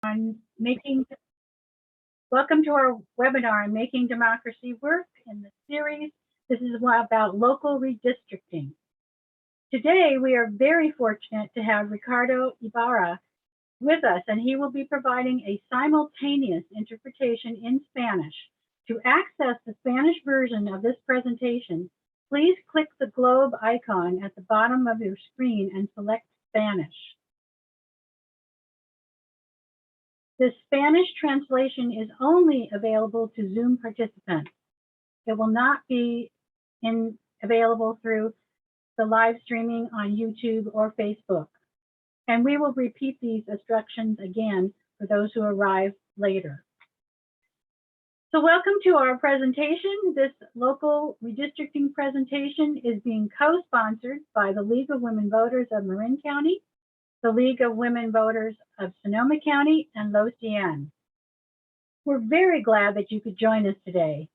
Welcome to our webinar on Making Democracy Work. In the series, this is about local redistricting. Today, we are very fortunate to have Ricardo Ibarra with us, and he will be providing a simultaneous interpretation in Spanish. To access the Spanish version of this presentation, please click the globe icon at the bottom of your screen and select Spanish. The Spanish translation is only available to Zoom participants. It will not be available through the live streaming on YouTube or Facebook. And we will repeat these instructions again for those who arrive later. So welcome to our presentation. This local redistricting presentation is being co-sponsored by the League of Women Voters of Marin County, the League of Women Voters of Sonoma County, and LWVSC. We're very glad that you could join us today.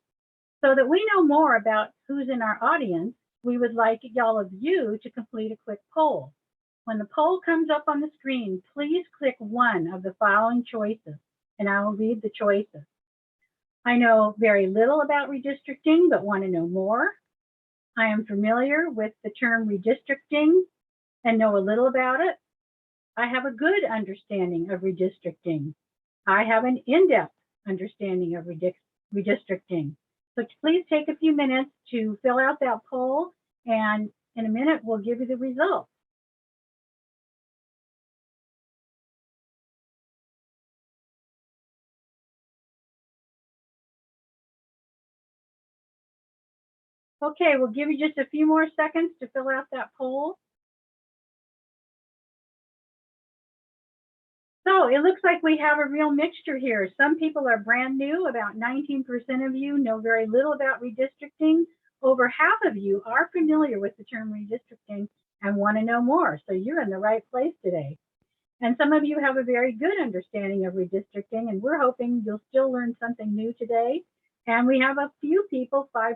So that we know more about who's in our audience, we would like all of you to complete a quick poll. When the poll comes up on the screen, please click one of the following choices, and I will read the choices. I know very little about redistricting, but want to know more. I am familiar with the term redistricting and know a little about it. I have a good understanding of redistricting. I have an in-depth understanding of redistricting. So please take a few minutes to fill out that poll, and in a minute, we'll give you the results. Okay, we'll give you just a few more seconds to fill out that poll. So it looks like we have a real mixture here. Some people are brand new. About 19% of you know very little about redistricting. Over half of you are familiar with the term redistricting and want to know more. So you're in the right place today. And some of you have a very good understanding of redistricting, and we're hoping you'll still learn something new today. And we have a few people, 5%,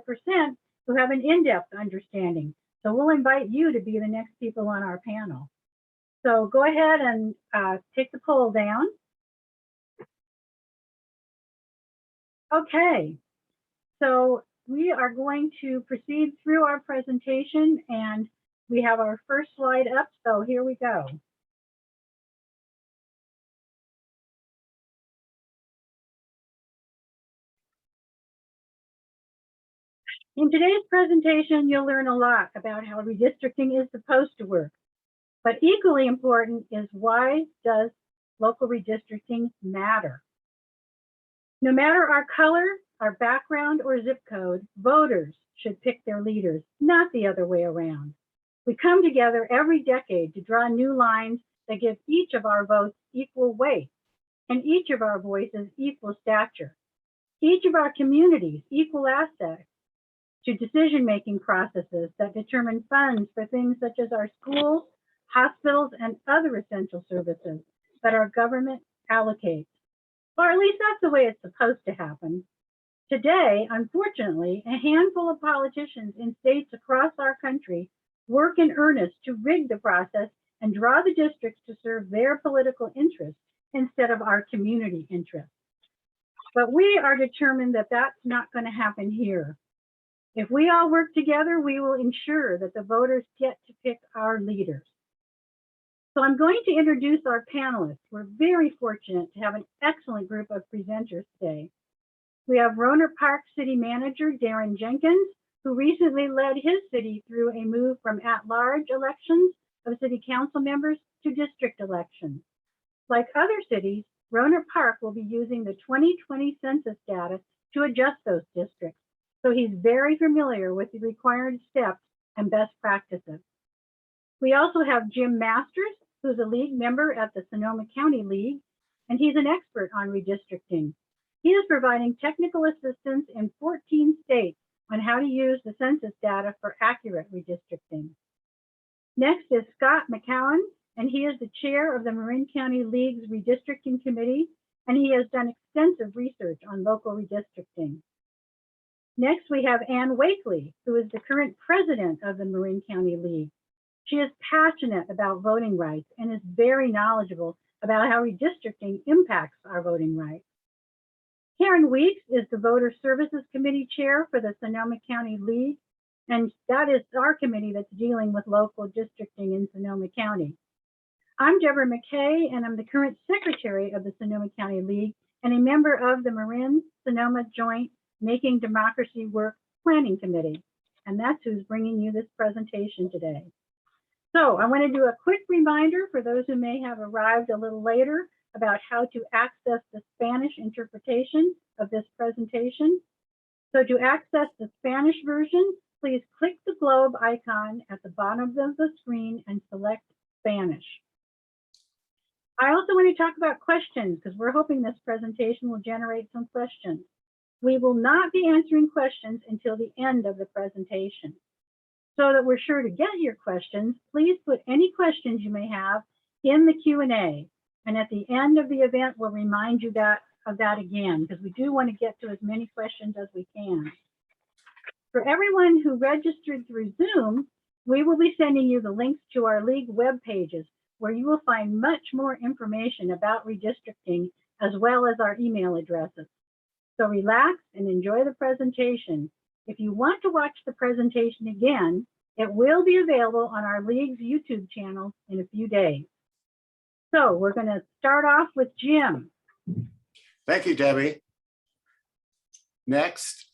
who have an in-depth understanding. So we'll invite you to be the next people on our panel. So go ahead and take the poll down. Okay, so we are going to proceed through our presentation, and we have our first slide up, so here we go. In today's presentation, you'll learn a lot about how redistricting is supposed to work. But equally important is, why does local redistricting matter? No matter our color, our background, or zip code, voters should pick their leaders, not the other way around. We come together every decade to draw new lines that give each of our votes equal weight and each of our voices equal stature, each of our communities equal access to decision-making processes that determine funds for things such as our schools, hospitals, and other essential services that our government allocates. Or at least that's the way it's supposed to happen. Today, unfortunately, a handful of politicians in states across our country work in earnest to rig the process and draw the districts to serve their political interests instead of our community interests. But we are determined that that's not going to happen here. If we all work together, we will ensure that the voters get to pick our leaders. So I'm going to introduce our panelists. We're very fortunate to have an excellent group of presenters today. We have Rohnert Park City Manager Darrin Jenkins, who recently led his city through a move from at-large elections of city council members to district elections. Like other cities, Rohnert Park will be using the 2020 census data to adjust those districts. So he's very familiar with the required steps and best practices. We also have Jim Masters, who's a league member at the Sonoma County League, and he's an expert on redistricting. He is providing technical assistance in 14 states on how to use the census data for accurate redistricting. Next is Scott McKown, and he is the chair of the Marin County League's Redistricting Committee, and he has done extensive research on local redistricting. Next, we have Ann Wakeley, who is the current president of the Marin County League. She is passionate about voting rights and is very knowledgeable about how redistricting impacts our voting rights. Karen Weeks is the Voter Services Committee Chair for the Sonoma County League, and that is our committee that's dealing with local districting in Sonoma County. I'm Deborah McKay, and I'm the current Secretary of the Sonoma County League and a member of the Marin Sonoma Joint Making Democracy Work Planning Committee, and that's who's bringing you this presentation today. So I want to do a quick reminder for those who may have arrived a little later about how to access the Spanish interpretation of this presentation. So to access the Spanish version, please click the globe icon at the bottom of the screen and select Spanish. I also want to talk about questions because we're hoping this presentation will generate some questions. We will not be answering questions until the end of the presentation. So that we're sure to get your questions, please put any questions you may have in the Q&A. And at the end of the event, we'll remind you of that again, because we do want to get to as many questions as we can. For everyone who registered through Zoom, we will be sending you the links to our league web pages, where you will find much more information about redistricting, as well as our email addresses. So relax and enjoy the presentation. If you want to watch the presentation again, it will be available on our league's YouTube channel in a few days. So we're going to start off with Jim. Thank you, Debbie. Next.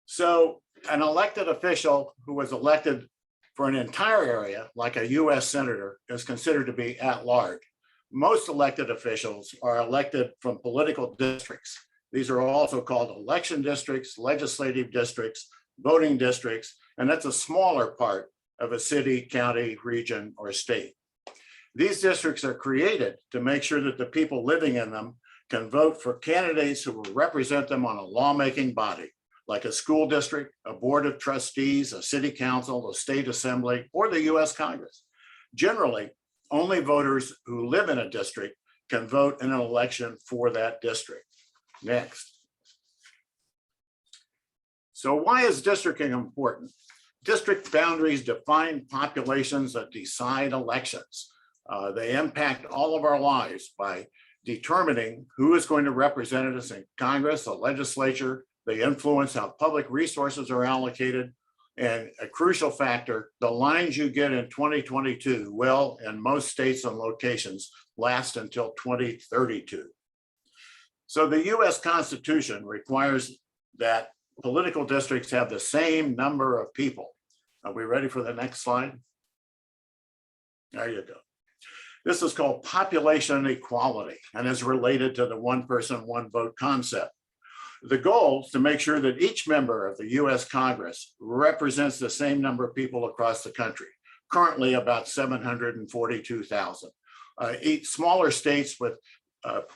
So an elected official who was elected for an entire area, like a US senator, is considered to be at large. Most elected officials are elected from political districts. These are also called election districts, legislative districts, voting districts, and that's a smaller part of a city, county, region, or state. These districts are created to make sure that the people living in them can vote for candidates who will represent them on a lawmaking body, like a school district, a board of trustees, a city council, a state assembly, or the US Congress. Generally, only voters who live in a district can vote in an election for that district. Next. So why is districting important? District boundaries define populations that decide elections. They impact all of our lives by determining who is going to represent us in Congress, the legislature. They influence how public resources are allocated. And a crucial factor, the lines you get in 2022 will, in most states and locations, last until 2032. So the US Constitution requires that political districts have the same number of people. Are we ready for the next slide? There you go. This is called population equality and is related to the one person, one vote concept. The goal is to make sure that each member of the US Congress represents the same number of people across the country, currently about 742,000. Each smaller states with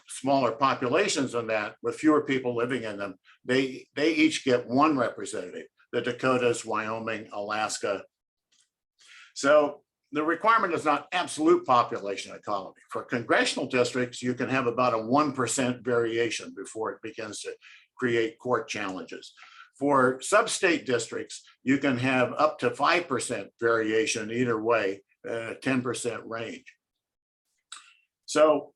smaller populations than that, with fewer people living in them, they each get one representative, the Dakotas, Wyoming, Alaska. So the requirement is not absolute population equality. For congressional districts, you can have about a 1% variation before it begins to create court challenges. For sub-state districts, you can have up to 5% variation either way, a 10% range. So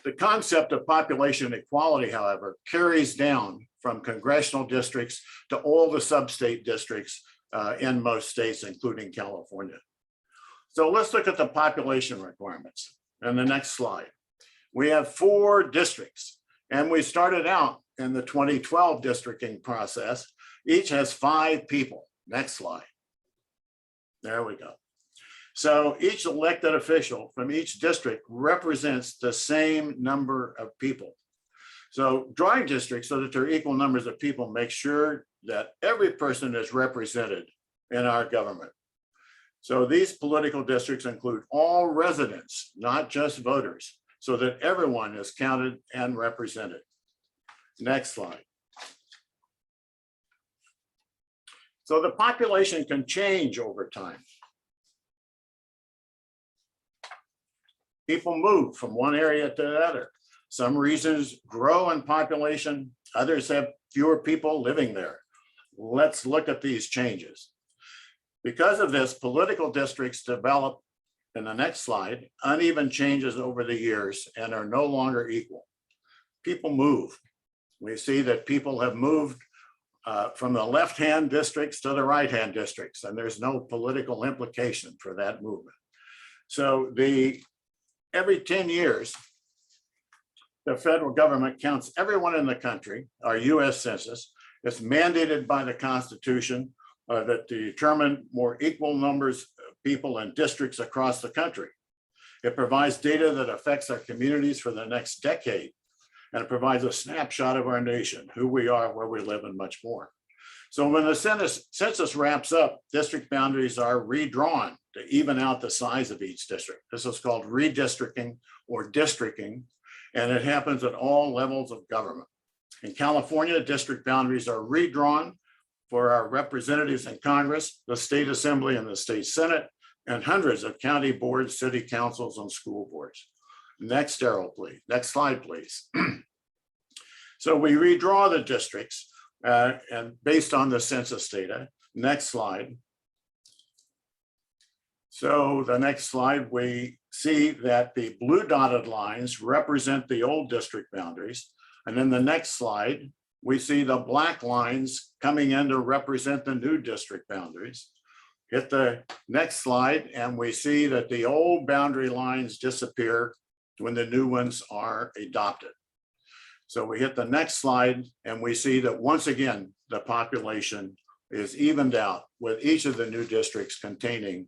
the concept of population equality, however, carries down from congressional districts to all the sub-state districts in most states, including California. So let's look at the population requirements in the next slide. We have 4 districts, and we started out in the 2012 districting process. Each has 5 people. Next slide. There we go. So each elected official from each district represents the same number of people. So drawing districts so that there are equal numbers of people make sure that every person is represented in our government. So these political districts include all residents, not just voters, so that everyone is counted and represented. Next slide. So the population can change over time. People move from one area to the other. Some regions grow in population, others have fewer people living there. Let's look at these changes. Because of this, political districts develop in the next slide, uneven changes over the years and are no longer equal. People move. We see that people have moved from the left-hand districts to the right-hand districts, and there's no political implication for that movement. So every 10 years, the federal government counts everyone in the country, our US Census. It's mandated by the Constitution that to determine more equal numbers of people and districts across the country. It provides data that affects our communities for the next decade, and it provides a snapshot of our nation, who we are, where we live, and much more. So when the census wraps up, district boundaries are redrawn to even out the size of each district. This is called redistricting or districting, and it happens at all levels of government. In California, district boundaries are redrawn for our representatives in Congress, the state assembly, and the state senate, and hundreds of county boards, city councils, and school boards. Next arrow, please. Next slide, please. So we redraw the districts and based on the census data. Next slide. So the next slide, we see that the blue dotted lines represent the old district boundaries. And then the next slide, we see the black lines coming in to represent the new district boundaries. Hit the next slide, and we see that the old boundary lines disappear when the new ones are adopted. So we hit the next slide, and we see that once again, the population is evened out with each of the new districts containing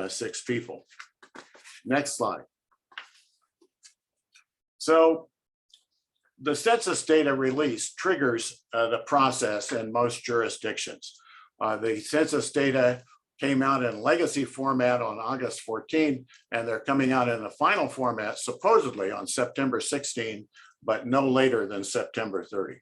6 people. Next slide. So the census data release triggers the process in most jurisdictions. The census data came out in legacy format on August 14, and they're coming out in the final format supposedly on September 16, but no later than September 30.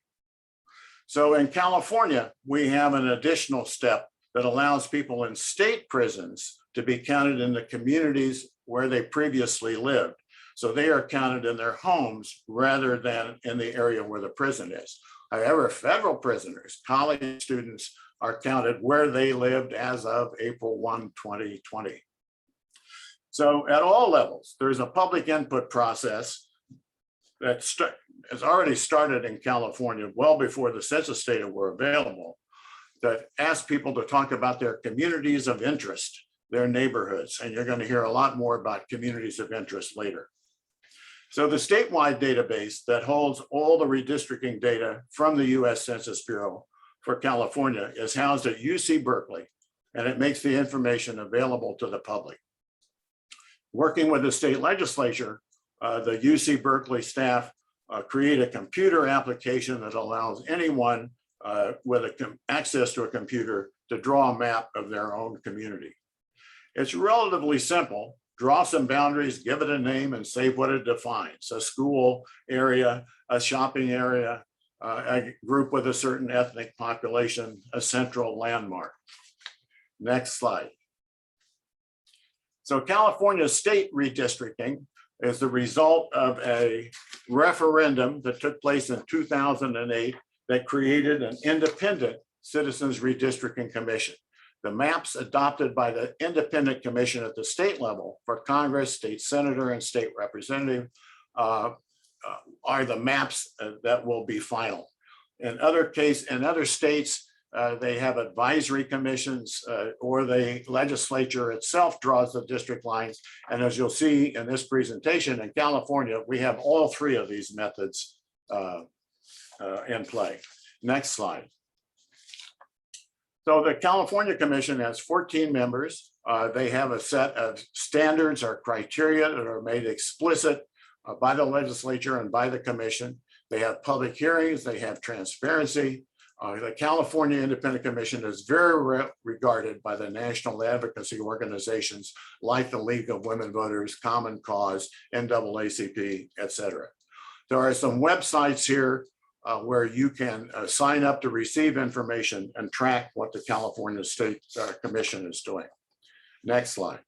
So in California, we have an additional step that allows people in state prisons to be counted in the communities where they previously lived. So they are counted in their homes rather than in the area where the prison is. However, federal prisoners, college students, are counted where they lived as of April 1, 2020. So at all levels, there's a public input process that has already started in California well before the census data were available, that asks people to talk about their communities of interest, their neighborhoods, and you're going to hear a lot more about communities of interest later. So the statewide database that holds all the redistricting data from the US Census Bureau for California is housed at UC Berkeley, and it makes the information available to the public. Working with the state legislature, the UC Berkeley staff create a computer application that allows anyone with access to a computer to draw a map of their own community. It's relatively simple. Draw some boundaries, give it a name, and say what it defines: a school area, a shopping area, a group with a certain ethnic population, a central landmark. Next slide. So California's state redistricting is the result of a referendum that took place in 2008 that created an independent Citizens Redistricting Commission. The maps adopted by the independent commission at the state level for Congress, state senator, and state representative are the maps that will be final. In other states, they have advisory commissions or the legislature itself draws the district lines. And as you'll see in this presentation, in California, we have all 3 of these methods in play. Next slide. So the California Commission has 14 members. They have a set of standards or criteria that are made explicit by the legislature and by the commission. They have public hearings, they have transparency. The California Independent Commission is very regarded by the national advocacy organizations like the League of Women Voters, Common Cause, NAACP, et cetera. There are some websites here where you can sign up to receive information and track what the California State Commission is doing. Next slide.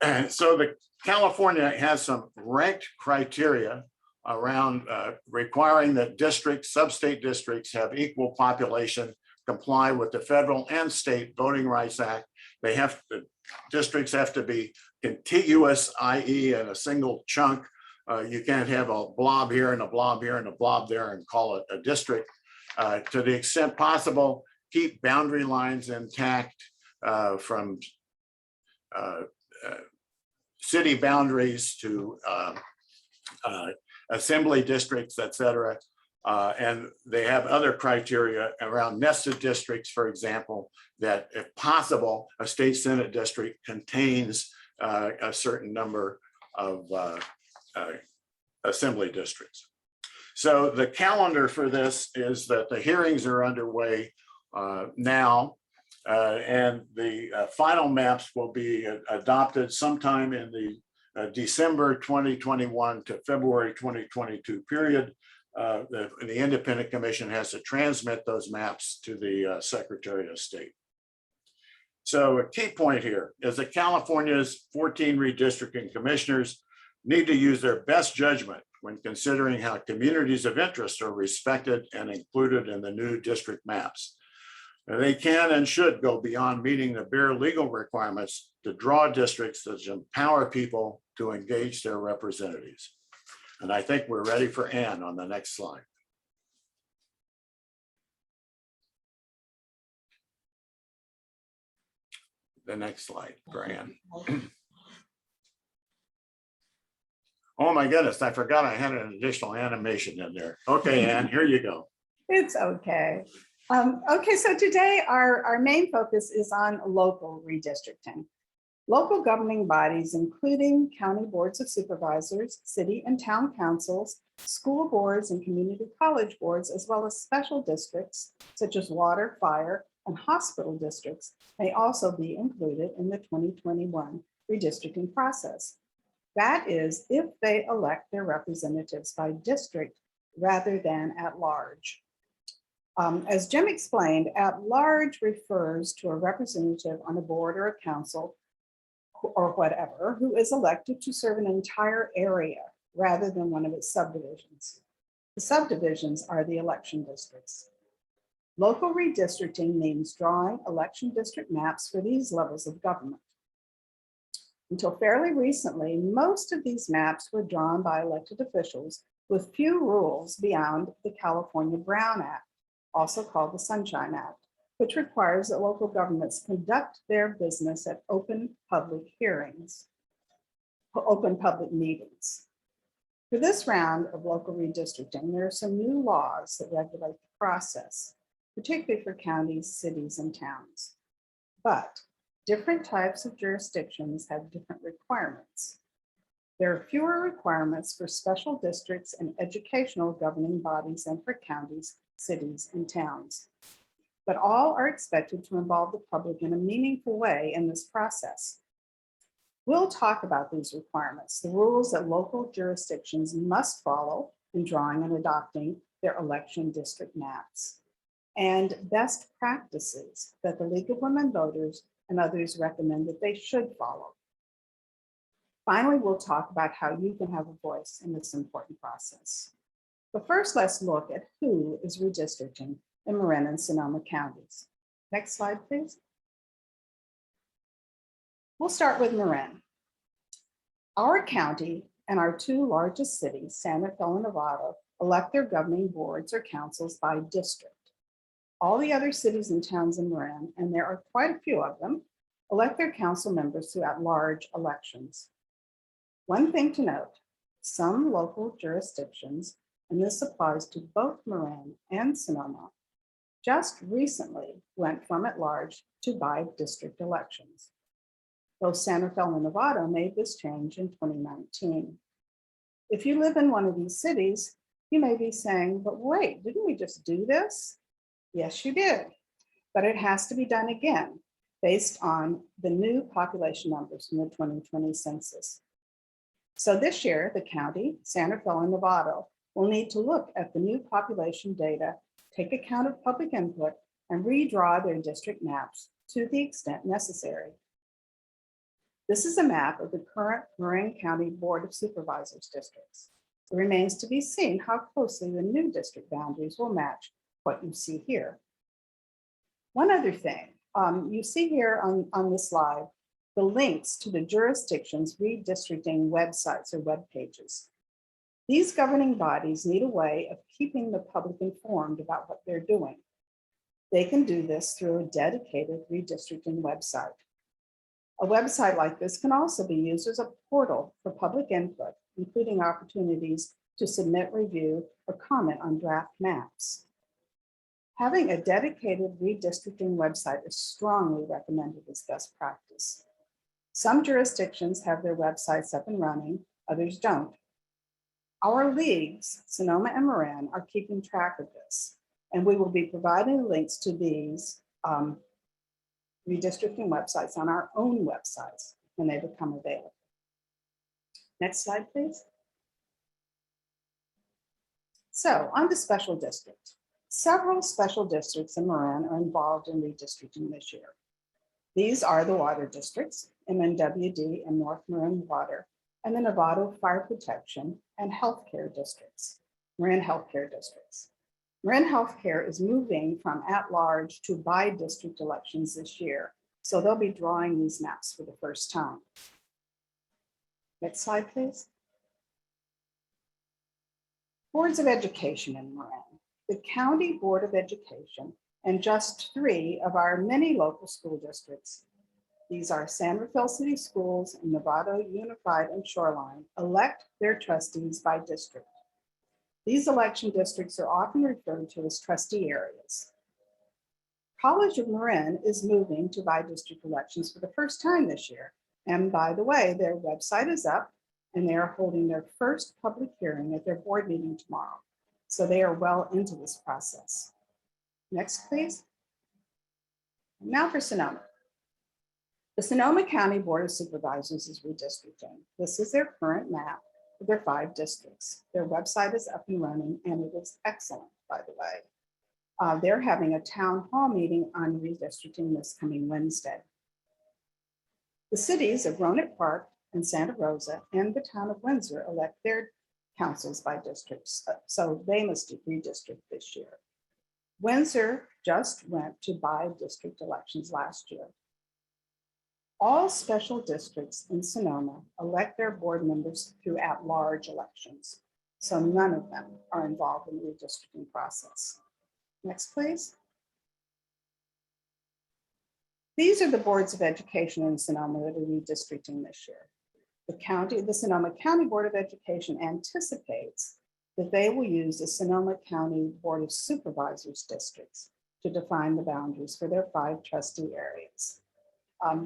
And so the California has some ranked criteria around requiring that districts, sub-state districts have equal population, comply with the federal and state Voting Rights Act, districts have to be contiguous, i.e. in a single chunk. You can't have a blob here and a blob here and a blob there and call it a district. To the extent possible, keep boundary lines intact from city boundaries to assembly districts, et cetera. And they have other criteria around nested districts, for example, that if possible, a state senate district contains a certain number of assembly districts. So the calendar for this is that the hearings are underway now, and the final maps will be adopted sometime in the December 2021 to February 2022 period. The independent commission has to transmit those maps to the Secretary of State. So a key point here is that California's 14 redistricting commissioners need to use their best judgment when considering how communities of interest are respected and included in the new district maps. They can and should go beyond meeting the bare legal requirements to draw districts that empower people to engage their representatives. And I think we're ready for Ann on the next slide. The next slide for Ann. Oh my goodness, I forgot I had an additional animation in there. Okay, Ann, here you go. It's okay. Okay, so today our main focus is on local redistricting. Local governing bodies, including county boards of supervisors, city and town councils, school boards and community college boards, as well as special districts such as water, fire, and hospital districts, may also be included in the 2021 redistricting process. That is, if they elect their representatives by district rather than at large. As Jim explained, at large refers to a representative on a board or a council or whatever, who is elected to serve an entire area rather than one of its subdivisions. The subdivisions are the election districts. Local redistricting means drawing election district maps for these levels of government. Until fairly recently, most of these maps were drawn by elected officials with few rules beyond the California Brown Act, also called the Sunshine Act, which requires that local governments conduct their business at open public hearings, open public meetings. For this round of local redistricting, there are some new laws that regulate the process, particularly for counties, cities, and towns. But different types of jurisdictions have different requirements. There are fewer requirements for special districts and educational governing bodies than for counties, cities, and towns. But all are expected to involve the public in a meaningful way in this process. We'll talk about these requirements, the rules that local jurisdictions must follow in drawing and adopting their election district maps, and best practices that the League of Women Voters and others recommend that they should follow. Finally, we'll talk about how you can have a voice in this important process. But first, let's look at who is redistricting in Marin and Sonoma counties. Next slide, please. We'll start with Marin. Our county and our two largest cities, San Rafael and Novato, elect their governing boards or councils by district. All the other cities and towns in Marin, and there are quite a few of them, elect their council members through at-large elections. One thing to note, some local jurisdictions, and this applies to both Marin and Sonoma, just recently went from at-large to by district elections. Both San Rafael and Novato made this change in 2019. If you live in one of these cities, you may be saying, but wait, didn't we just do this? Yes, you did, but it has to be done again based on the new population numbers from the 2020 census. So this year, the county, San Rafael and Novato, will need to look at the new population data, take account of public input, and redraw their district maps to the extent necessary. This is a map of the current Marin County Board of Supervisors districts. It remains to be seen how closely the new district boundaries will match what you see here. One other thing, You see here on the slide, the links to the jurisdiction's redistricting websites or web pages. These governing bodies need a way of keeping the public informed about what they're doing. They can do this through a dedicated redistricting website. A website like this can also be used as a portal for public input, including opportunities to submit, review, or comment on draft maps. Having a dedicated redistricting website is strongly recommended as best practice. Some jurisdictions have their websites up and running, others don't. Our leagues, Sonoma and Marin, are keeping track of this, and we will be providing links to these redistricting websites on our own websites when they become available. Next slide, please. So on to special districts. Several special districts in Marin are involved in redistricting this year. These are the water districts, MNWD and North Marin Water, and the Nevada Fire Protection and Healthcare districts, Marin Healthcare districts. Marin Healthcare is moving from at-large to by-district elections this year, so they'll be drawing these maps for the first time. Next slide, please. Boards of Education in Marin. The County Board of Education and just 3 of our many local school districts, these are San Rafael City Schools and Nevada Unified and Shoreline, elect their trustees by district. These election districts are often referred to as trustee areas. College of Marin is moving to by-district elections for the first time this year. And by the way, their website is up and they are holding their first public hearing at their board meeting tomorrow. So they are well into this process. Next, please. Now for Sonoma. The Sonoma County Board of Supervisors is redistricting. This is their current map of their 5 districts. Their website is up and running and it is excellent, by the way. They're having a town hall meeting on redistricting this coming Wednesday. The cities of Rohnert Park and Santa Rosa and the town of Windsor elect their councils by districts, so they must redistrict this year. Windsor just went to by-district elections last year. All special districts in Sonoma elect their board members through at-large elections, so none of them are involved in the redistricting process. Next, please. These are the boards of education in Sonoma that are redistricting this year. The Sonoma County Board of Education anticipates that they will use the Sonoma County Board of Supervisors districts to define the boundaries for their 5 trustee areas.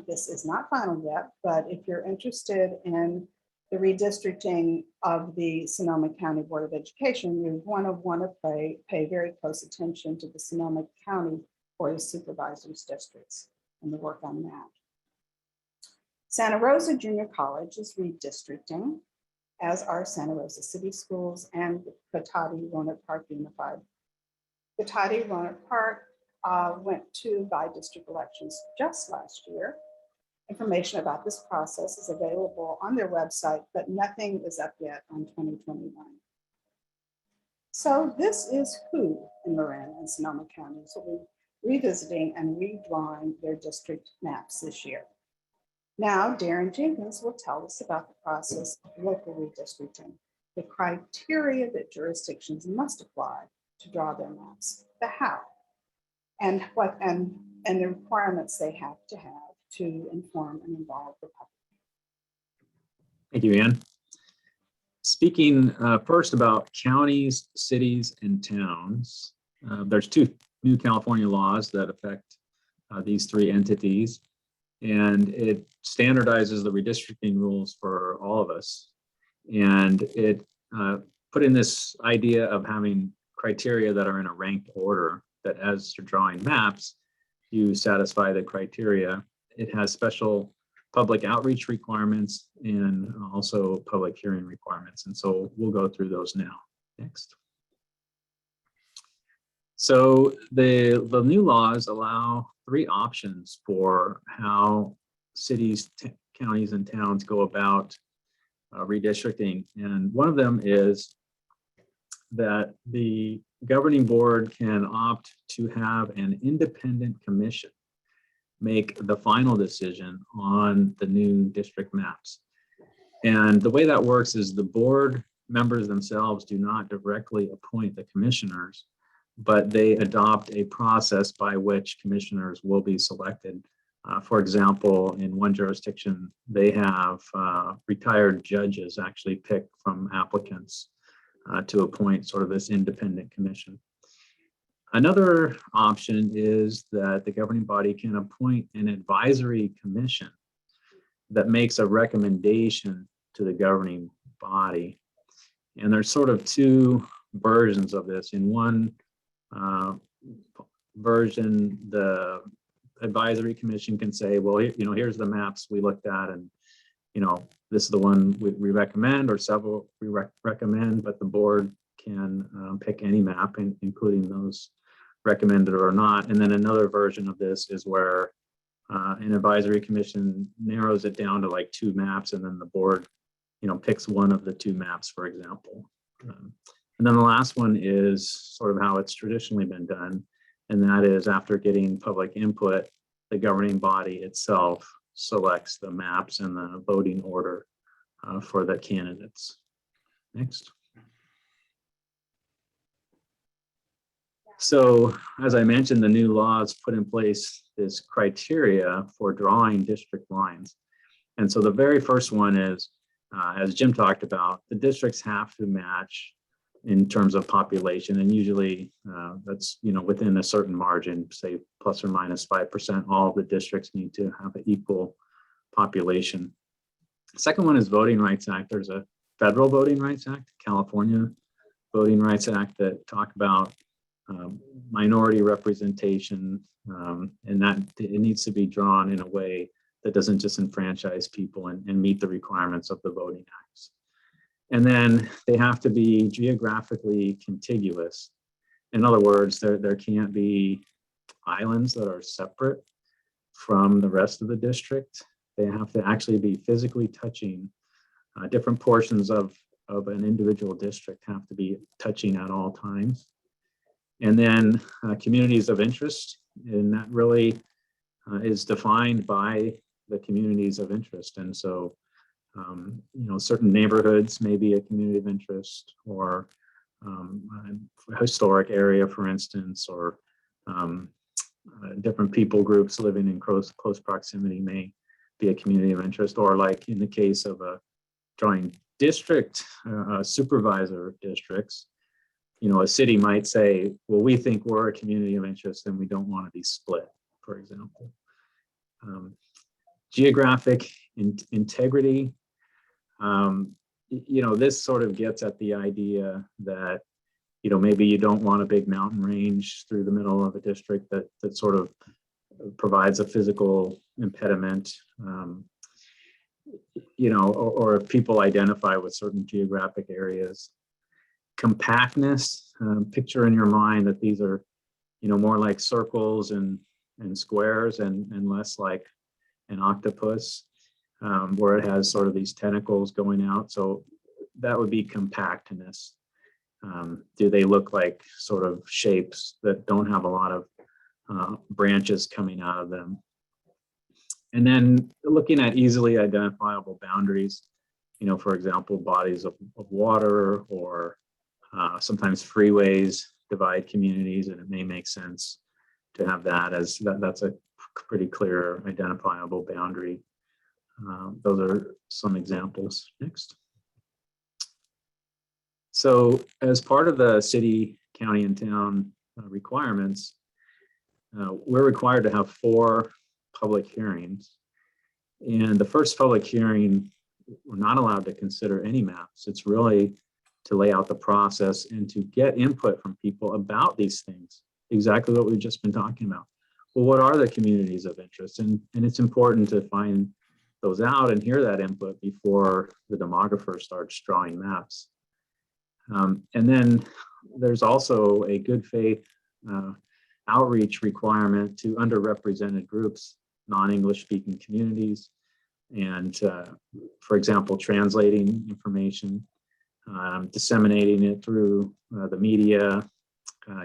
This is not final yet, but if you're interested in the redistricting of the Sonoma County Board of Education, you want to pay very close attention to the Sonoma County Board of Supervisors districts and the work on that. Santa Rosa Junior College is redistricting, as are Santa Rosa City Schools and Cotati Rohnert Park Unified. Cotati Rohnert Park went to by-district elections just last year. Information about this process is available on their website, but nothing is up yet on 2021. So this is who in Marin and Sonoma counties will be revisiting and redrawing their district maps this year. Now, Darrin Jenkins will tell us about the process of local redistricting, the criteria that jurisdictions must apply to draw their maps, the how, and the requirements they have to inform and involve the public. Thank you, Ann. Speaking first about counties, cities, and towns, there's 2 new California laws that affect these 3 entities, and it standardizes the redistricting rules for all of us. And it put in this idea of having criteria that are in a ranked order, that as you're drawing maps, you satisfy the criteria. It has special public outreach requirements and also public hearing requirements. And so we'll go through those now. Next. So the new laws allow 3 options for how cities, counties, and towns go about redistricting. And one of them is that the governing board can opt to have an independent commission make the final decision on the new district maps. And the way that works is the board members themselves do not directly appoint the commissioners, but they adopt a process by which commissioners will be selected. For example, in one jurisdiction, they have retired judges actually picked from applicants to appoint sort of this independent commission. Another option is that the governing body can appoint an advisory commission that makes a recommendation to the governing body. And there's sort of two versions of this. In one version, the advisory commission can say, well, here's the maps we looked at, and this is the one we recommend, or several we recommend, but the board can pick any map, including those recommended or not. And then another version of this is where an advisory commission narrows it down to like 2 maps, and then the board picks one of the 2 maps, for example. And then the last one is sort of how it's traditionally been done, and that is after getting public input, the governing body itself selects the maps and the voting order for the candidates. Next. So as I mentioned, the new laws put in place this criteria for drawing district lines. And so the very first one is, as Jim talked about, the districts have to match in terms of population, and usually that's within a certain margin, say plus or minus 5%. All of the districts need to have an equal population. The second one is Voting Rights Act. There's a federal Voting Rights Act, California Voting Rights Act, that talk about minority representation, and that it needs to be drawn in a way that doesn't disenfranchise people and meet the requirements of the Voting Acts. And then they have to be geographically contiguous. In other words, there can't be islands that are separate from the rest of the district. They have to actually be physically touching. Different portions of an individual district have to be touching at all times. And then communities of interest, and that really is defined by the communities of interest. And so certain neighborhoods may be a community of interest, or a historic area, for instance, or different people groups living in close proximity may be a community of interest. Or like in the case of drawing district supervisor districts, a city might say, well, we think we're a community of interest and we don't want to be split, for example. Geographic integrity. This sort of gets at the idea that, maybe you don't want a big mountain range through the middle of a district that sort of provides a physical impediment, or if people identify with certain geographic areas. Compactness, picture in your mind that these are, more like circles and squares and less like an octopus, where it has sort of these tentacles going out. So that would be compactness. Do they look like sort of shapes that don't have a lot of branches coming out of them? And then looking at easily identifiable boundaries, for example, bodies of water, or sometimes freeways divide communities, and it may make sense to have that as that's a pretty clear identifiable boundary. Those are some examples. Next. So as part of the city, county, and town requirements, we're required to have 4 public hearings. And the first public hearing, we're not allowed to consider any maps. It's really to lay out the process and to get input from people about these things, exactly what we've just been talking about. Well, what are the communities of interest? And it's important to find those out and hear that input before the demographer starts drawing maps. And then there's also a good faith outreach requirement to underrepresented groups, non-English speaking communities, and for example, translating information, disseminating it through the media,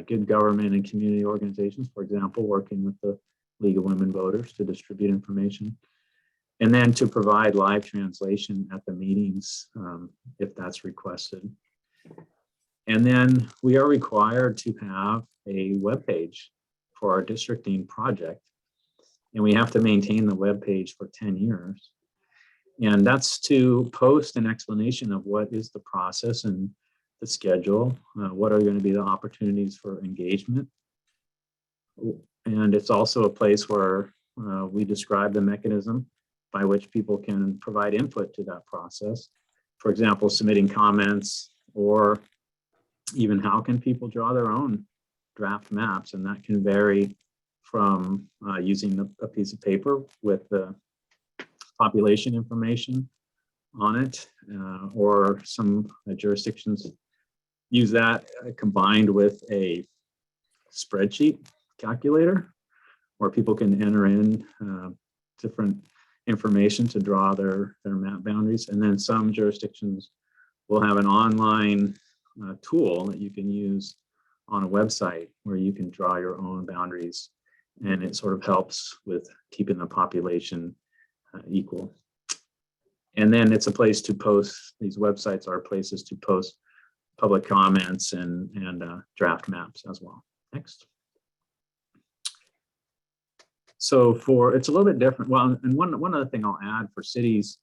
good government and community organizations, for example, working with the League of Women Voters to distribute information. And then to provide live translation at the meetings if that's requested. And then we are required to have a web page for our districting project. And we have to maintain the web page for 10 years. And that's to post an explanation of what is the process and the schedule, what are going to be the opportunities for engagement. And it's also a place where we describe the mechanism by which people can provide input to that process. For example, submitting comments, or even how can people draw their own draft maps, and that can vary from using a piece of paper with the population information on it, or some jurisdictions use that combined with a spreadsheet calculator where people can enter in different information to draw their map boundaries. And then some jurisdictions will have an online tool that you can use on a website where you can draw your own boundaries, and it sort of helps with keeping the population equal. And then it's a place to post, these websites are places to post public comments and draft maps as well. Next. So it's a little bit different. Well, and one other thing I'll add for cities,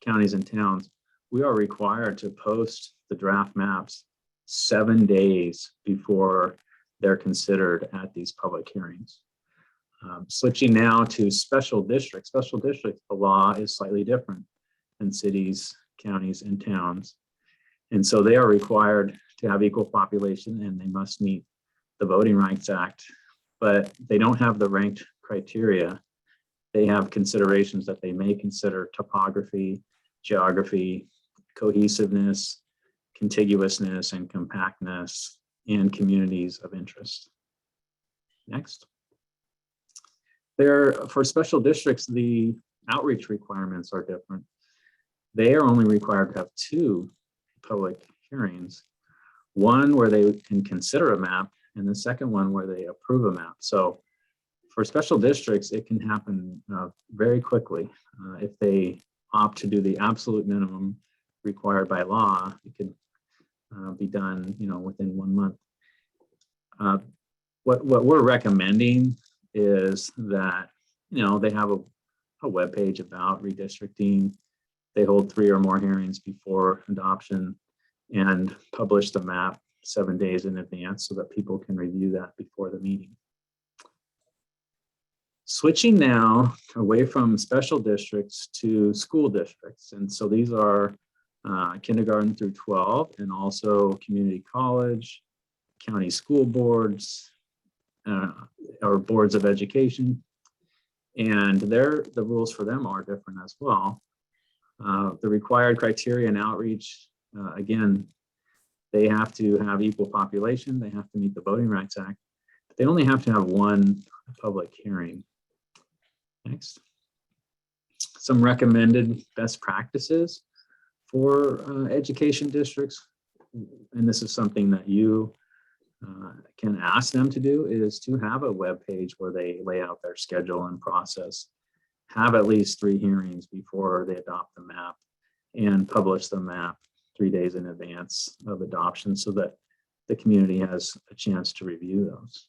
counties, and towns, we are required to post the draft maps 7 days before they're considered at these public hearings. Switching now to special districts. Special districts, the law is slightly different than cities, counties, and towns. And so they are required to have equal population, and they must meet the Voting Rights Act, but they don't have the ranked criteria. They have considerations that they may consider: topography, geography, cohesiveness, contiguousness, and compactness, and communities of interest. Next. For special districts, the outreach requirements are different. They are only required to have 2 public hearings, one where they can consider a map, and the second one where they approve a map. So for special districts, it can happen very quickly. If they opt to do the absolute minimum required by law, it could be done, within 1 month. What we're recommending is that, they have a web page about redistricting. They hold 3 or more hearings before adoption and publish the map 7 days in advance so that people can review that before the meeting. Switching now away from special districts to school districts. And so these are kindergarten through 12, and also community college, county school boards, or boards of education. And the rules for them are different as well. The required criteria and outreach, again, they have to have equal population, they have to meet the Voting Rights Act, but they only have to have 1 public hearing. Next. Some recommended best practices for education districts, and this is something that you can ask them to do, is to have a web page where they lay out their schedule and process, have at least 3 hearings before they adopt the map, and publish the map 3 days in advance of adoption so that the community has a chance to review those.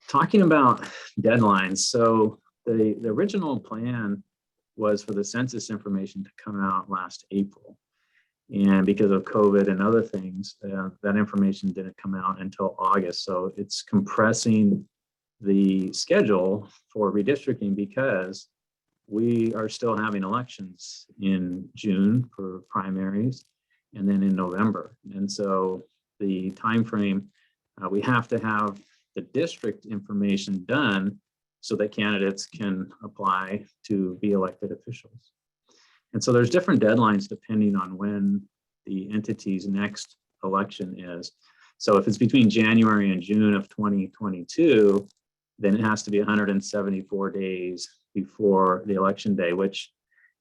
Talking about deadlines, so the original plan was for the census information to come out last April. And because of COVID and other things, that information didn't come out until August. So it's compressing the schedule for redistricting because we are still having elections in June for primaries and then in November. And so the time frame, we have to have the district information done so that candidates can apply to be elected officials. And so there's different deadlines depending on when the entity's next election is. So if it's between January and June of 2022, then it has to be 174 days before the election day, which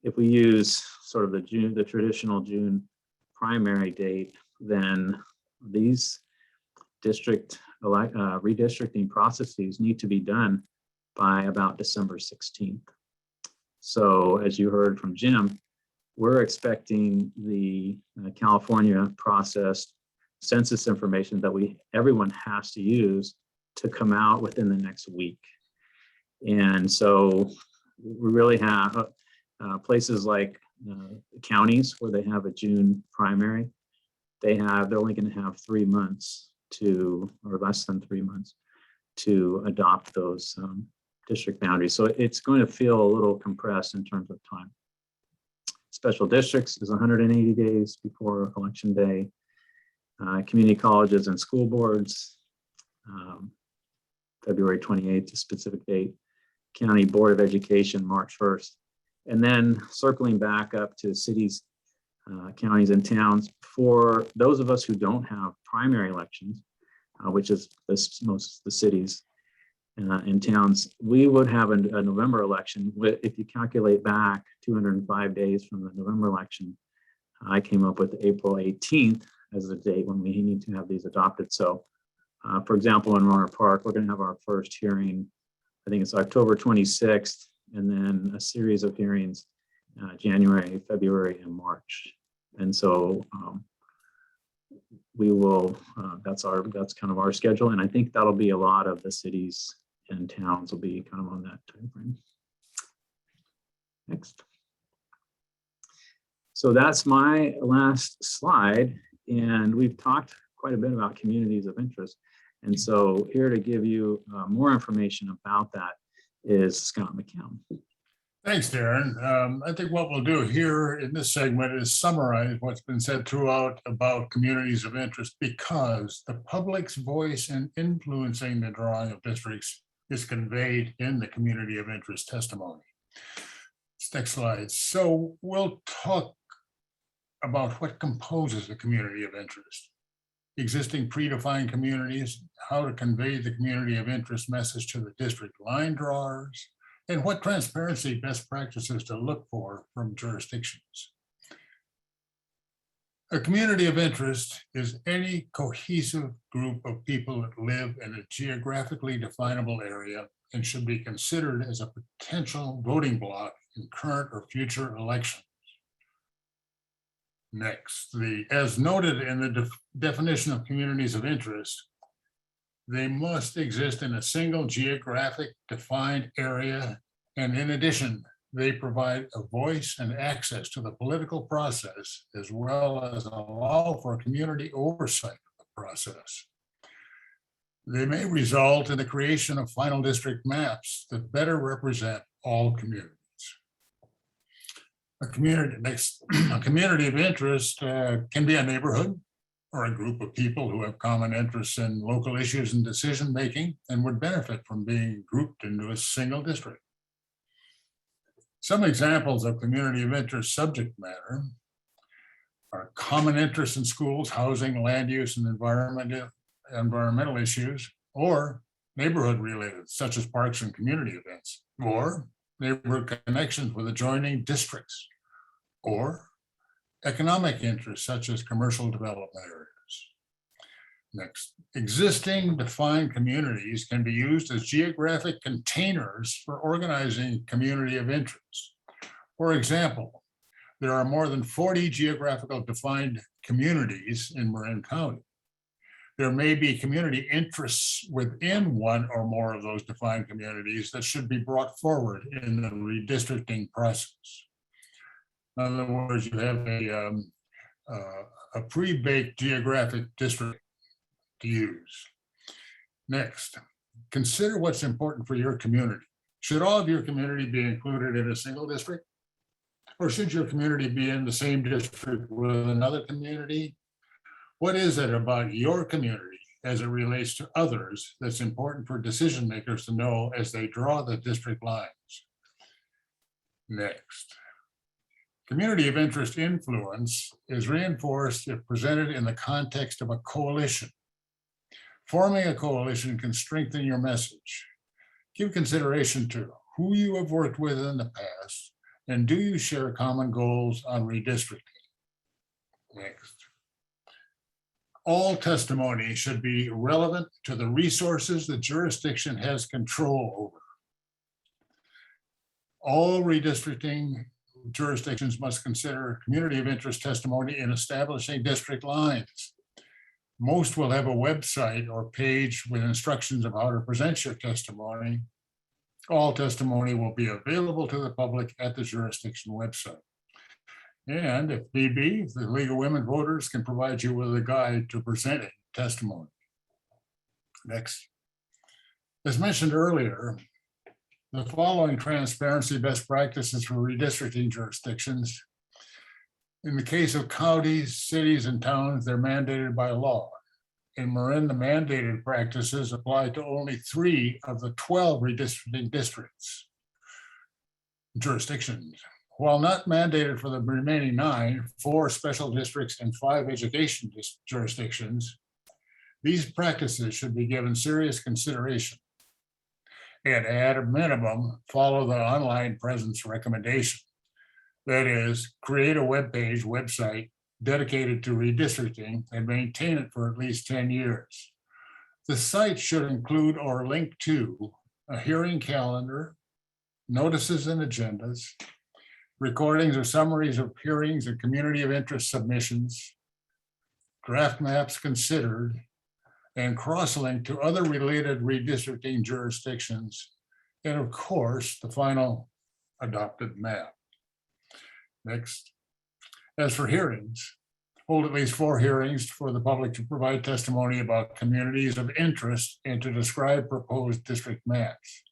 if we use sort of the traditional June primary date, then these redistricting processes need to be done by about December 16th. So as you heard from Jim, we're expecting the California processed census information that everyone has to use to come out within the next week. And so we really have places like counties where they have a June primary. They're only going to have 3 months or less than 3 months to adopt those district boundaries. So it's going to feel a little compressed in terms of time. Special districts is 180 days before election day. Community colleges and school boards, February 28th, a specific date. County Board of Education, March 1st. And then circling back up to cities, counties, and towns, for those of us who don't have primary elections, which is most of the cities and towns, we would have a November election. If you calculate back 205 days from the November election, I came up with April 18th as the date when we need to have these adopted. So, for example, in Rohnert Park, we're going to have our first hearing, I think it's October 26th, and then a series of hearings January, February, and March. And so we will, that's kind of our schedule. And I think that'll be a lot of the cities and towns will be kind of on that time frame. Next. So that's my last slide. And we've talked quite a bit about communities of interest. And so here to give you more information about that is Scott McKown. Thanks, Darrin. I think what we'll do here in this segment is summarize what's been said throughout about communities of interest, because the public's voice in influencing the drawing of districts is conveyed in the community of interest testimony. Next slide. So we'll talk about what composes a community of interest, existing predefined communities, how to convey the community of interest message to the district line drawers, and what transparency best practices to look for from jurisdictions. A community of interest is any cohesive group of people that live in a geographically definable area and should be considered as a potential voting bloc in current or future elections. Next, as noted in the definition of communities of interest, they must exist in a single geographic defined area, and in addition, they provide a voice and access to the political process, as well as allow for community oversight of the process. They may result in the creation of final district maps that better represent all communities. A community of interest can be a neighborhood or a group of people who have common interests in local issues and decision-making and would benefit from being grouped into a single district. Some examples of community of interest subject matter are common interests in schools, housing, land use, and environmental issues, or neighborhood related, such as parks and community events, or neighborhood connections with adjoining districts, or economic interests such as commercial development areas. Next, existing defined communities can be used as geographic containers for organizing community of interest. For example, there are more than 40 geographical defined communities in Marin County. There may be community interests within one or more of those defined communities that should be brought forward in the redistricting process. In other words, you have a pre-baked geographic district to use. Next, consider what's important for your community. Should all of your community be included in a single district? Or should your community be in the same district with another community? What is it about your community as it relates to others that's important for decision makers to know as they draw the district lines? Next, community of interest influence is reinforced if presented in the context of a coalition. Forming a coalition can strengthen your message. Give consideration to who you have worked with in the past, and do you share common goals on redistricting? Next. All testimony should be relevant to the resources the jurisdiction has control over. All redistricting jurisdictions must consider community of interest testimony in establishing district lines. Most will have a website or page with instructions of how to present your testimony. All testimony will be available to the public at the jurisdiction website. And if need be, the League of Women Voters can provide you with a guide to presenting testimony. Next. As mentioned earlier, the following transparency best practices for redistricting jurisdictions. In the case of counties, cities, and towns, they're mandated by law. In Marin, the mandated practices apply to only 3 of the 12 redistricting jurisdictions. While not mandated for the remaining 9, 4 special districts and 5 education jurisdictions, these practices should be given serious consideration. And at a minimum, follow the online presence recommendation. That is, create a website dedicated to redistricting and maintain it for at least 10 years. The site should include or link to a hearing calendar, notices and agendas, recordings or summaries of hearings and community of interest submissions, draft maps considered, and cross-link to other related redistricting jurisdictions, and of course, the final adopted map. Next. As for hearings, hold at least 4 hearings for the public to provide testimony about communities of interest and to describe proposed district maps.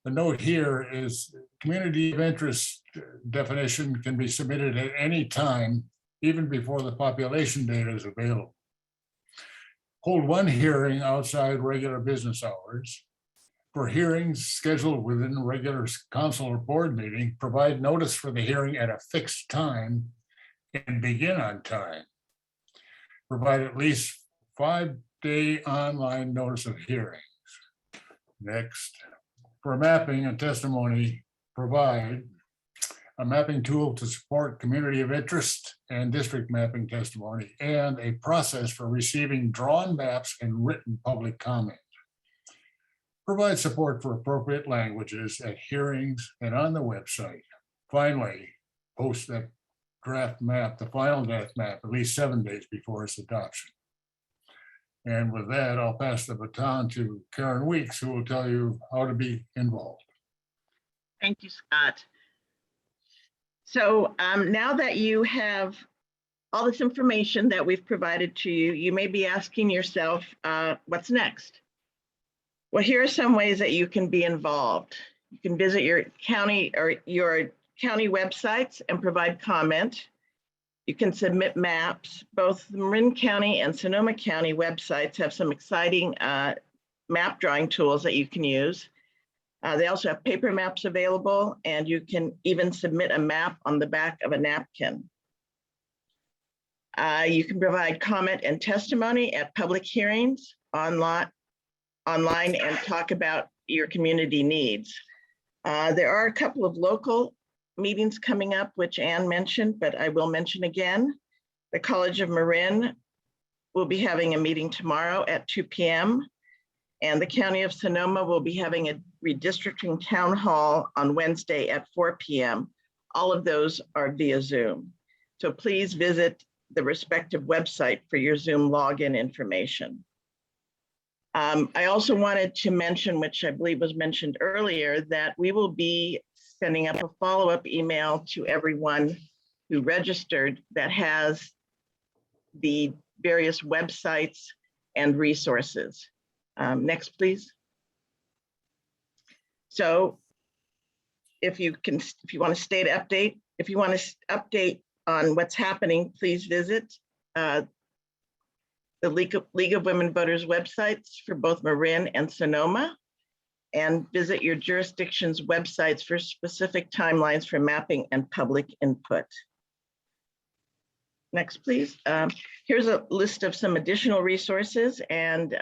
The note here is community of interest definition can be submitted at any time, even before the population data is available. Hold 1 hearing outside regular business hours. For hearings scheduled within the regular council or board meeting, provide notice for the hearing at a fixed time and begin on time. Provide at least 5-day online notice of hearings. Next. For mapping and testimony, provide a mapping tool to support community of interest and district mapping testimony, and a process for receiving drawn maps and written public comment. Provide support for appropriate languages at hearings and on the website. Finally, post that draft map, the final draft map, at least 7 days before its adoption. And with that, I'll pass the baton to Karen Weeks, who will tell you how to be involved. Thank you, Scott. So now that you have all this information that we've provided to you, you may be asking yourself, what's next? Well, here are some ways that you can be involved. You can visit your county websites and provide comment. You can submit maps. Both the Marin County and Sonoma County websites have some exciting map drawing tools that you can use. They also have paper maps available, and you can even submit a map on the back of a napkin. You can provide comment and testimony at public hearings online and talk about your community needs. There are a couple of local meetings coming up, which Ann mentioned, but I will mention again. The College of Marin will be having a meeting tomorrow at 2 p.m. And the County of Sonoma will be having a redistricting town hall on Wednesday at 4 p.m. All of those are via Zoom. So please visit the respective website for your Zoom login information. I also wanted to mention, which I believe was mentioned earlier, that we will be sending up a follow-up email to everyone who registered that has the various websites and resources. Next, please. So if you want to stay to update, if you want to update on what's happening, please visit the League of Women Voters websites for both Marin and Sonoma, and visit your jurisdiction's websites for specific timelines for mapping and public input. Next, please. Here's a list of some additional resources, and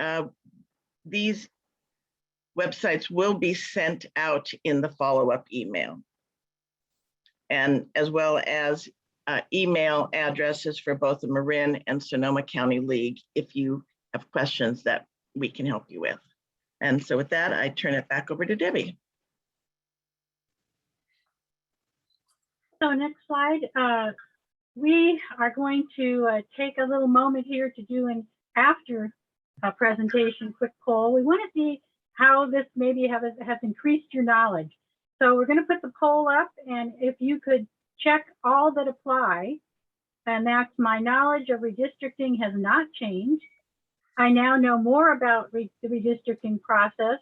these websites will be sent out in the follow-up email. And as well as email addresses for both the Marin and Sonoma County League if you have questions that we can help you with. And so with that, I turn it back over to Debbie. So next slide. We are going to take a little moment here to do an after presentation quick poll. We want to see how this maybe has increased your knowledge. So we're going to put the poll up, and if you could check all that apply, and that's my knowledge of redistricting has not changed. I now know more about the redistricting process.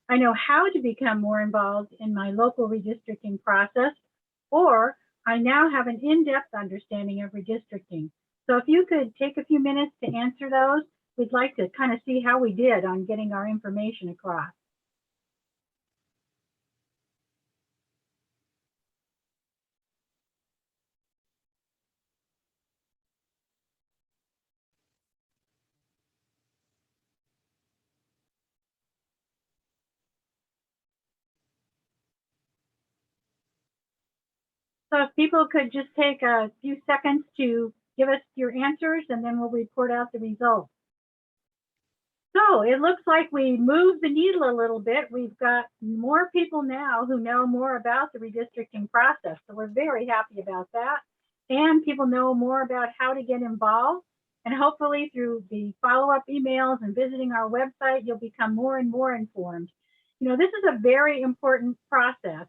I know how to become more involved in my local redistricting process, or I now have an in-depth understanding of redistricting. So if you could take a few minutes to answer those, we'd like to kind of see how we did on getting our information across. So if people could just take a few seconds to give us your answers, and then we'll report out the results. So it looks like we moved the needle a little bit. We've got more people now who know more about the redistricting process. So we're very happy about that. And people know more about how to get involved. And hopefully through the follow-up emails and visiting our website, you'll become more and more informed. You know, this is a very important process.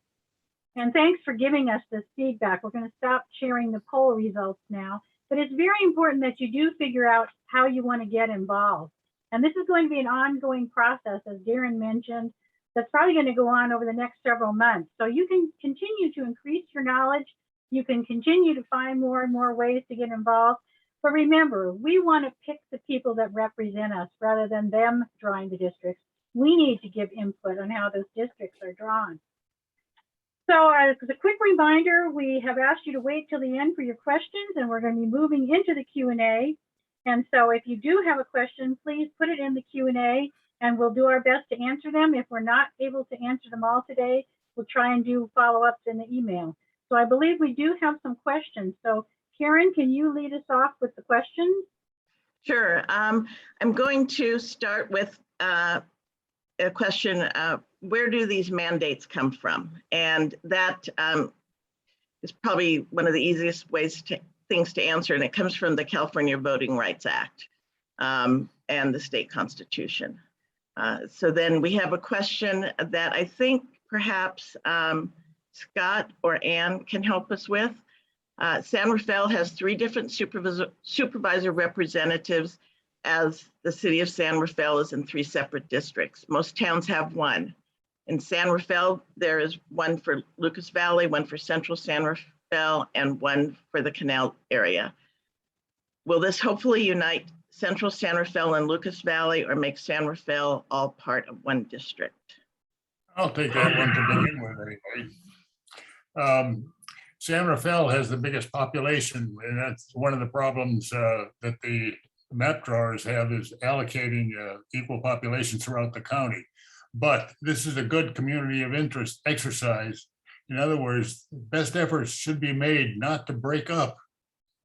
And thanks for giving us this feedback. We're going to stop sharing the poll results now, but it's very important that you do figure out how you want to get involved. And this is going to be an ongoing process, as Darrin mentioned, that's probably going to go on over the next several months. So you can continue to increase your knowledge. You can continue to find more and more ways to get involved. But remember, we want to pick the people that represent us rather than them drawing the districts. We need to give input on how those districts are drawn. So as a quick reminder, we have asked you to wait till the end for your questions, and we're going to be moving into the Q&A. And so if you do have a question, please put it in the Q&A, and we'll do our best to answer them. If we're not able to answer them all today, we'll try and do follow-ups in the email. So I believe we do have some questions. So Karen, can you lead us off with the questions? Sure. I'm going to start with a question. Where do these mandates come from? And that is probably one of the easiest things to answer, and it comes from the California Voting Rights Act and the state constitution. So then we have a question that I think perhaps Scott or Ann can help us with. San Rafael has 3 different supervisor representatives, as the city of San Rafael is in 3 separate districts. Most towns have 1. In San Rafael, there is 1 for Lucas Valley, 1 for Central San Rafael, and 1 for the Canal area. Will this hopefully unite Central San Rafael and Lucas Valley, or make San Rafael all part of 1 district? I'll take that one to begin with anyway. San Rafael has the biggest population, and that's one of the problems that the map drawers have, is allocating equal population throughout the county. But this is a good community of interest exercise. In other words, best efforts should be made not to break up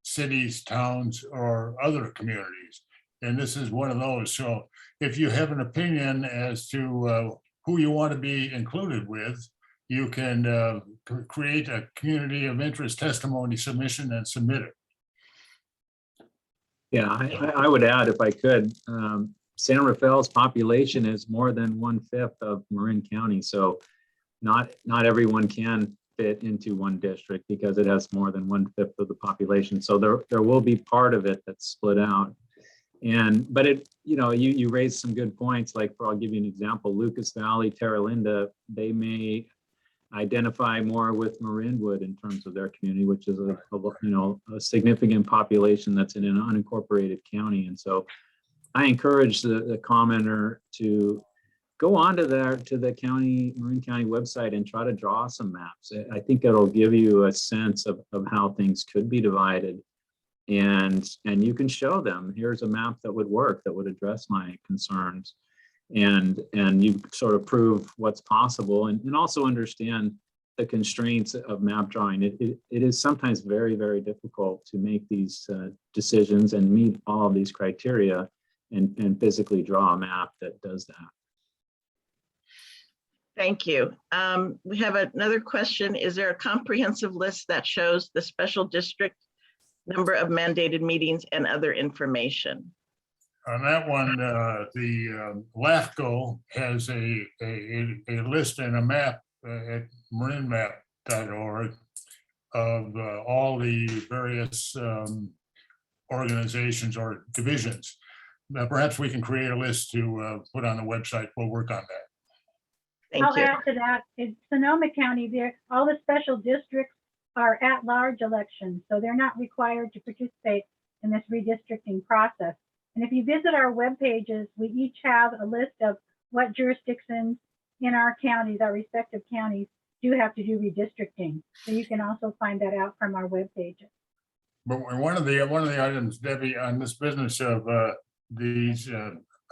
cities, towns, or other communities. And this is one of those. So if you have an opinion as to who you want to be included with, you can create a community of interest testimony submission and submit it. Yeah, I would add, if I could, San Rafael's population is more than 1/5 of Marin County. So not everyone can fit into 1 district because it has more than 1/5 of the population. So there will be part of it that's split out. But it, you raised some good points. Like, I'll give you an example, Lucas Valley, Terra Linda, they may identify more with Marinwood in terms of their community, which is a significant population that's in an unincorporated county. And so I encourage the commenter to go on to the Marin County website and try to draw some maps. I think it'll give you a sense of how things could be divided. And you can show them, here's a map that would work, that would address my concerns. And you sort of prove what's possible, and also understand the constraints of map drawing, it is sometimes very, very difficult to make these decisions and meet all of these criteria and physically draw a map that does that. Thank you. We have another question. Is there a comprehensive list that shows the special district number of mandated meetings and other information? On that one, the LAFCO has a list and a map at marinmap.org of all the various organizations or divisions. Now, perhaps we can create a list to put on the website. We'll work on that. Thank I'll you. add to that, in Sonoma County, all the special districts are at-large elections, so they're not required to participate in this redistricting process. And if you visit our web pages, we each have a list of what jurisdictions in our counties, our respective counties, do have to do redistricting. So you can also find that out from our web pages. But one of the items, Debbie, on this business of these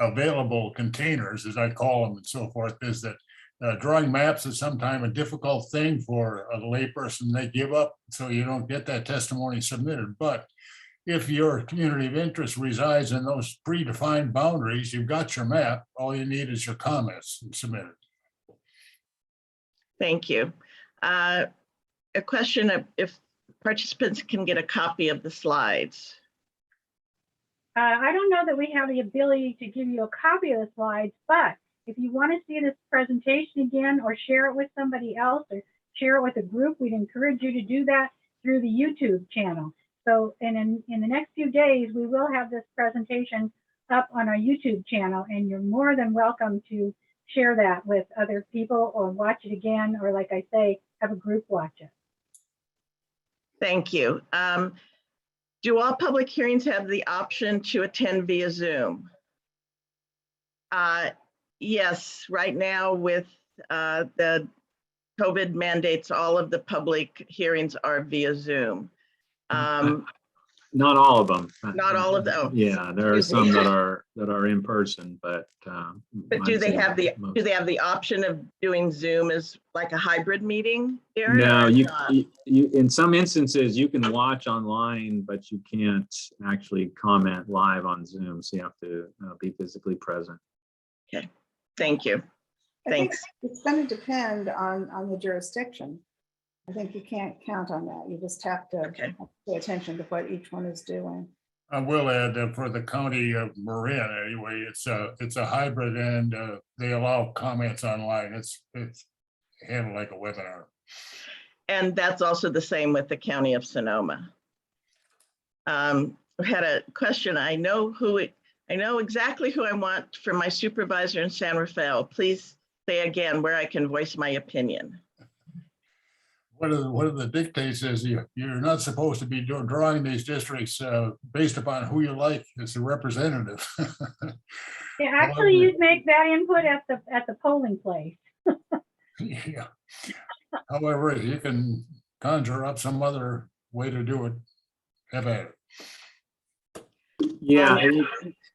available containers, as I call them and so forth, is that drawing maps is sometimes a difficult thing for a layperson. They give up, so you don't get that testimony submitted. But if your community of interest resides in those predefined boundaries, you've got your map. All you need is your comments submitted. Thank you. A question of if participants can get a copy of the slides. I don't know that we have the ability to give you a copy of the slides, but if you want to see this presentation again or share it with somebody else or share it with a group, we'd encourage you to do that through the YouTube channel. So in the next few days, we will have this presentation up on our YouTube channel, and you're more than welcome to share that with other people or watch it again, or like I say, have a group watch it. Thank you. Do all public hearings have the option to attend via Zoom? Yes, right now with the COVID mandates, all of the public hearings are via Zoom. Not all of them. Not all of them. Oh, Yeah, there are excuse me. some that are in person, but. But do I'd they say have the most. option of doing Zoom as like a hybrid meeting, Darrin, No, or you not? in some instances you can watch online, but you can't actually comment live on Zoom. So you have to be physically present. Thank you. I think Thanks. it's going to depend on the jurisdiction. I think you can't count on that. You just have to Okay. pay attention to what each one is doing. I will add that for the county of Marin, anyway, it's a hybrid, and they allow comments online. It's handled like a webinar. And that's also the same with the county of Sonoma. I had a question. I know exactly who I want for my supervisor in San Rafael. Please say again where I can voice my opinion. One of the dictates is you're not supposed to be drawing these districts based upon who you like as a representative. Yeah, actually, you'd make that input at the polling place. Yeah. However, you can conjure up some other way to do it. Have at it. Yeah,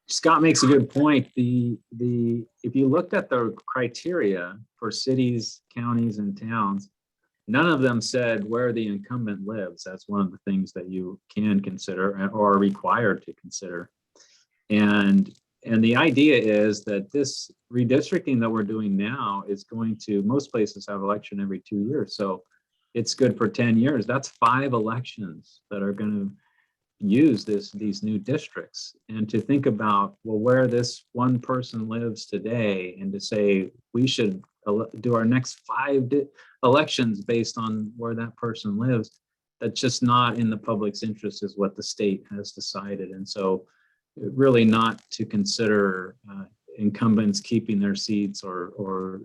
Scott makes a good point. If you looked at the criteria for cities, counties, and towns, none of them said where the incumbent lives. That's one of the things that you can consider or are required to consider. And the idea is that this redistricting that we're doing now is going to, most places have election every 2 years. So it's good for 10 years. That's 5 elections that are going to use these new districts. And to think about, well, where this one person lives today, and to say we should do our next 5 elections based on where that person lives, that's just not in the public's interest, is what the state has decided. And so really not to consider incumbents keeping their seats or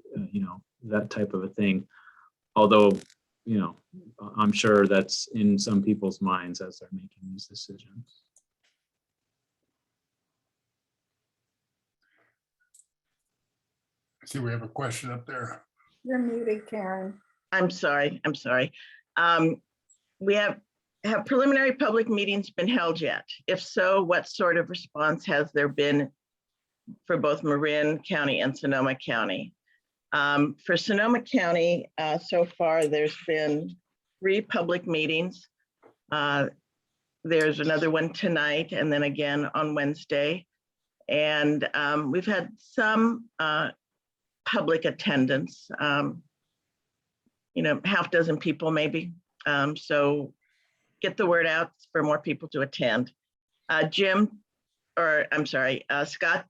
that type of a thing. Although, I'm sure that's in some people's minds as they're making these decisions. I see we have a question up there. You're muted, Karen. I'm sorry. Have preliminary public meetings been held yet? If so, what sort of response has there been for both Marin County and Sonoma County? For Sonoma County, so far, there's been 3 public meetings. There's another one tonight and then again on Wednesday. And we've had some public attendance, half dozen people maybe. So get the word out for more people to attend. Scott,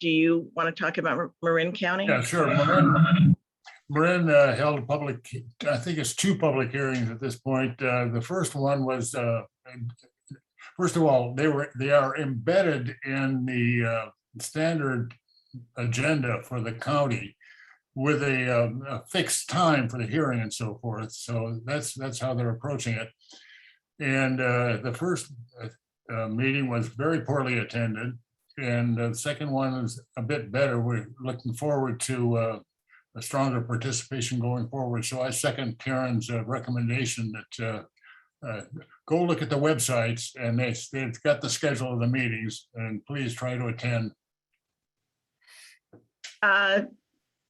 do you want to talk about Marin County? Yeah, sure. Marin held a public, I think it's 2 public hearings at this point. The first one was, first of all, they are embedded in the standard agenda for the county with a fixed time for the hearing and so forth. So that's how they're approaching it. And the first meeting was very poorly attended. And the second one is a bit better. We're looking forward to a stronger participation going forward. So I second Karen's recommendation that go look at the websites, and they've got the schedule of the meetings, and please try to attend.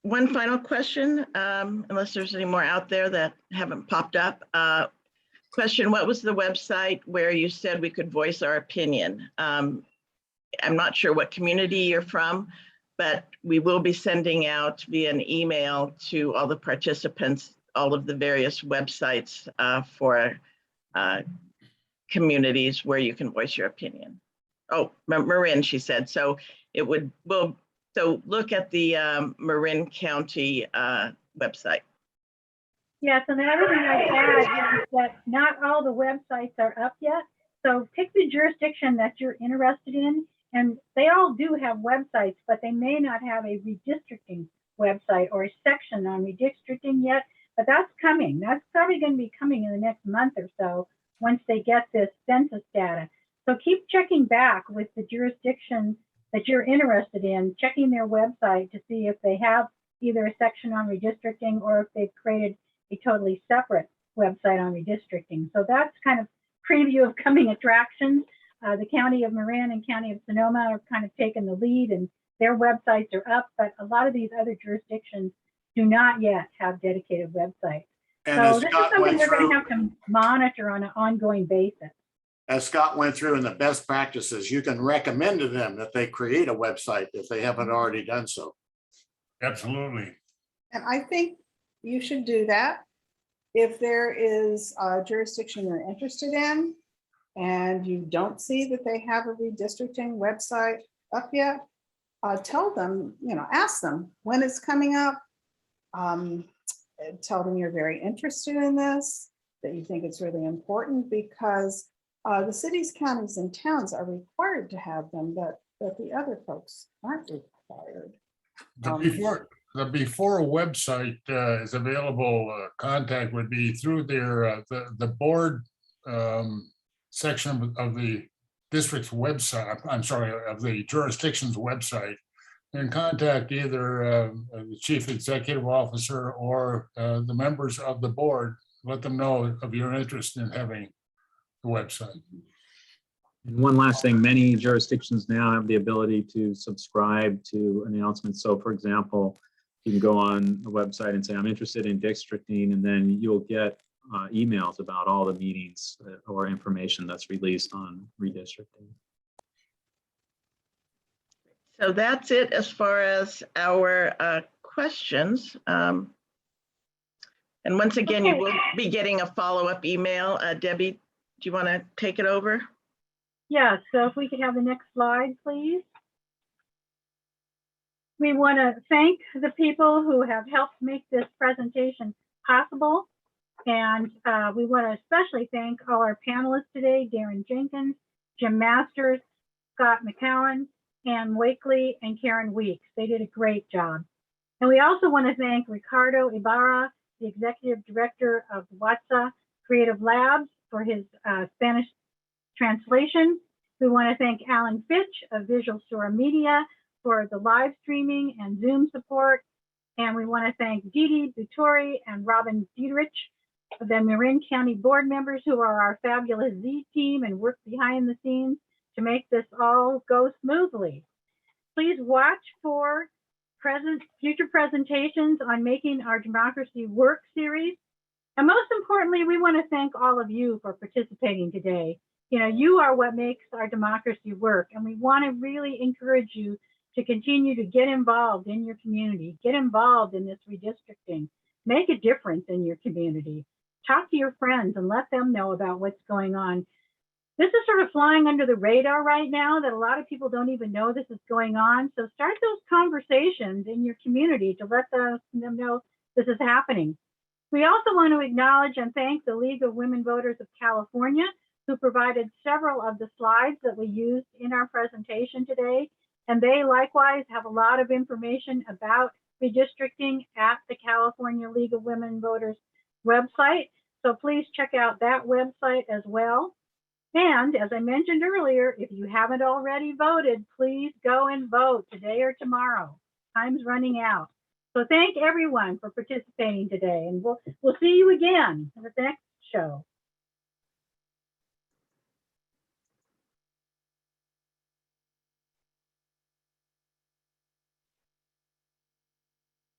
One final question, unless there's any more out there that haven't popped up. Question, what was the website where you said we could voice our opinion? I'm not sure what community you're from, but we will be sending out via an email to all the participants, all of the various websites for communities where you can voice your opinion. Oh, Marin, she said. So it would, so look at the Marin County website. Yes, and the other thing I'd add is that not all the websites are up yet. So pick the jurisdiction that you're interested in, and they all do have websites, but they may not have a redistricting website or a section on redistricting yet, but that's coming. That's probably going to be coming in the next month or so once they get this census data. So keep checking back with the jurisdictions that you're interested in, checking their website to see if they have either a section on redistricting or if they've created a totally separate website on redistricting. So that's kind of preview of coming attractions. The County of Marin and County of Sonoma are kind of taking the lead, and their websites are up, but a lot of these other jurisdictions do not yet have dedicated websites. And So as this is Scott something went we're going through, to have to monitor on an ongoing basis. as Scott went through in the best practices, you can recommend to them that they create a website if they haven't already done so. Absolutely. And I think you should do that. If there is a jurisdiction you're interested in and you don't see that they have a redistricting website up yet, tell them, ask them when it's coming up. Tell them you're very interested in this, that you think it's really important, because the cities, counties, and towns are required to have them, but the other folks aren't required. The before website is available, contact would be through their the board section of the district's website. I'm sorry, of the jurisdiction's website, and contact either the chief executive officer or the members of the board. Let them know of your interest in having the website. And one last thing, many jurisdictions now have the ability to subscribe to announcements. So for example, you can go on the website and say, I'm interested in districting, and then you'll get emails about all the meetings or information that's released on redistricting. So that's it as far as our questions. And once again, you will be getting a follow-up email. Debbie, do you want to take it over? Yeah, so if we could have the next slide, please. We want to thank the people who have helped make this presentation possible. And we want to especially thank all our panelists today, Darrin Jenkins, Jim Masters, Scott McKown, Ann Wakeley, and Karen Weeks. They did a great job. And we also want to thank Ricardo Ibarra, the Executive Director of WATSA Creative Labs, for his Spanish translation. We want to thank Alan Fitch of Visual Store Media for the live streaming and Zoom support. And we want to thank Didi Butori and Robin Dietrich, the Marin County board members, who are our fabulous Z team and work behind the scenes to make this all go smoothly. Please watch for future presentations on Making Our Democracy Work series. And most importantly, we want to thank all of you for participating today. You know, you are what makes our democracy work, and we want to really encourage you to continue to get involved in your community, get involved in this redistricting, make a difference in your community. Talk to your friends and let them know about what's going on. This is sort of flying under the radar right now that a lot of people don't even know this is going on. So start those conversations in your community to let them know this is happening. We also want to acknowledge and thank the League of Women Voters of California, who provided several of the slides that we used in our presentation today. And they likewise have a lot of information about redistricting at the California League of Women Voters website. So please check out that website as well. And as I mentioned earlier, if you haven't already voted, please go and vote today or tomorrow. Time's running out. So thank everyone for participating today, and we'll see you again at the next show.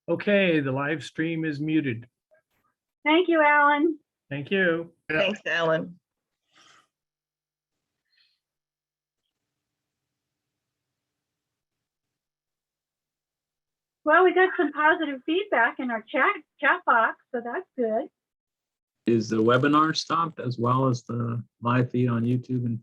Okay, the live stream is muted. Thank you, Alan. Thank you. Thanks, Alan. Well, we got some positive feedback in our chat box, so that's good. Is the webinar stopped as well as the live feed on YouTube and